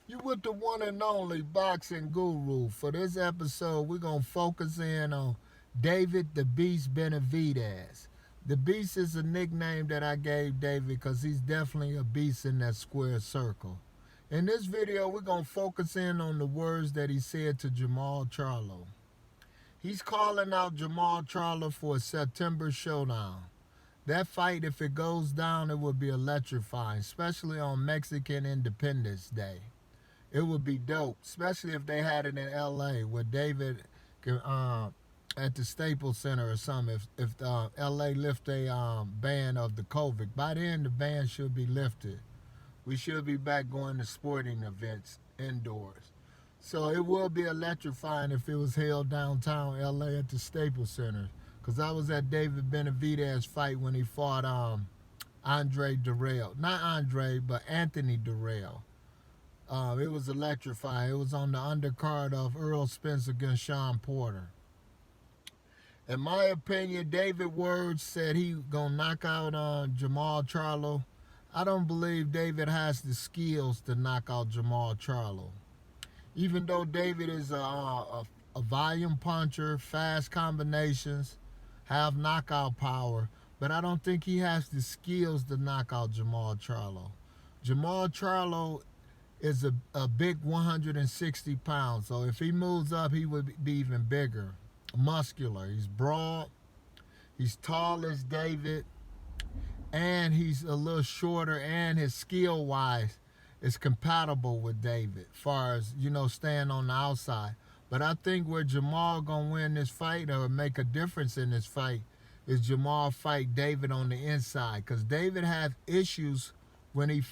You with the one and only boxing guru. For this episode, we're going to focus in on David the Beast Benavidez. The Beast is a nickname that I gave David because he's definitely a beast in that square circle. In this video, we're going to focus in on the words that he said to Jarmall Charlo. He's calling out Jarmall Charlo for a September showdown. That fight, if it goes down, it will be electrifying, especially on Mexican Independence Day. It would be dope, especially if they had it in LA with David at the Staples Center or something. If LA lift a ban of the COVID, by then the ban should be lifted. We should be back going to sporting events indoors. So it would be electrifying if it was held downtown LA at the Staples Center. Because I was at David Benavidez's fight when he fought Andre Durrell. Not Andre, but Anthony Durrell. It was electrifying. It was on the undercard of Earl Spence against Sean Porter. In my opinion, David Ward said he gonna knock out Jarmall Charlo. I don't believe David has the skills to knock out Jarmall Charlo. Even though David is a volume puncher, fast combinations, have knockout power, but I don't think he has the skills to knock out Jarmall Charlo. Jarmall Charlo is a big 160 pounds. So if he moves up, he would be even bigger. Muscular. He's broad. He's tall as David. And he's a little shorter. And his skill wise is compatible with David. As far as, staying on the outside. But I think where Jarmall gonna win this fight or make a difference in this fight is Jarmall fight David on the inside. Because David have issues when he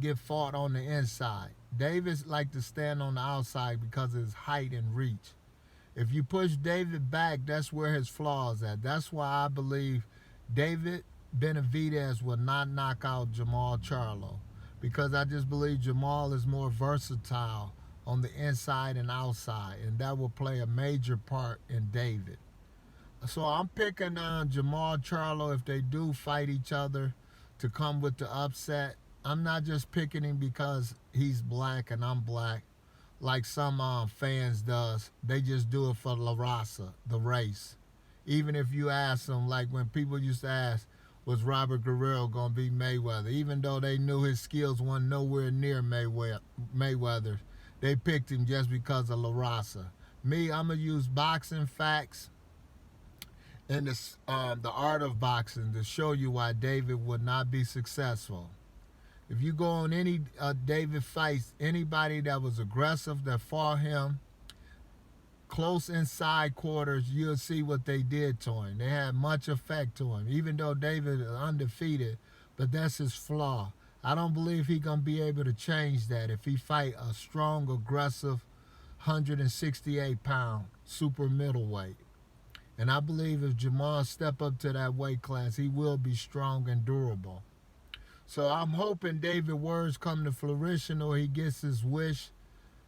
get fought on the inside. David like to stand on the outside because of his height and reach. If you push David back, that's where his flaws at. That's why I believe David Benavidez will not knock out Jarmall Charlo. Because I just believe Jarmall is more versatile on the inside and outside. And that will play a major part in David. So I'm picking on Jarmall Charlo if they do fight each other to come with the upset. I'm not just picking him because he's black and I'm black, like some fans does. They just do it for La Raza, the race. Even if you ask them, like when people used to ask, was Robert Guerrero going to be Mayweather? Even though they knew his skills weren't nowhere near Mayweather's, they picked him just because of La Raza. Me, I'm going to use boxing facts and the art of boxing to show you why David would not be successful. If you go on any David fights, anybody that was aggressive that fought him, close inside quarters, you'll see what they did to him. They had much effect to him, even though David is undefeated, but that's his flaw. I don't believe he's going to be able to change that if he fight a strong, aggressive 168-pound super middleweight. And I believe if Jarmall step up to that weight class, he will be strong and durable. So I'm hoping David words come to fruition or he gets his wish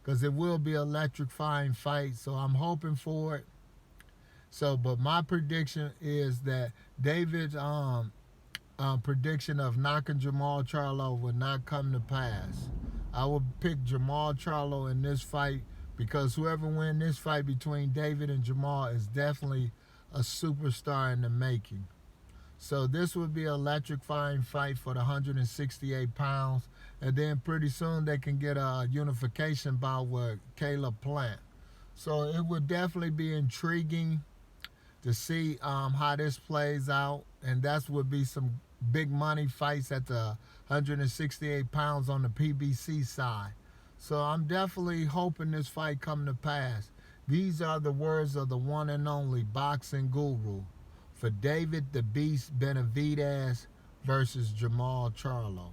because it will be an electrifying fight. So I'm hoping for it. But my prediction is that David's prediction of knocking Jarmall Charlo will not come to pass. I will pick Jarmall Charlo in this fight because whoever wins this fight between David and Jarmall is definitely a superstar in the making. So this would be an electrifying fight for the 168 pounds. And then pretty soon they can get a unification bout with Caleb Plant. So it would definitely be intriguing to see how this plays out. And that would be some big money fights at the 168 pounds on the PBC side. So I'm definitely hoping this fight come to pass. These are the words of the one and only boxing guru. For David the Beast Benavidez versus Jarmall Charlo.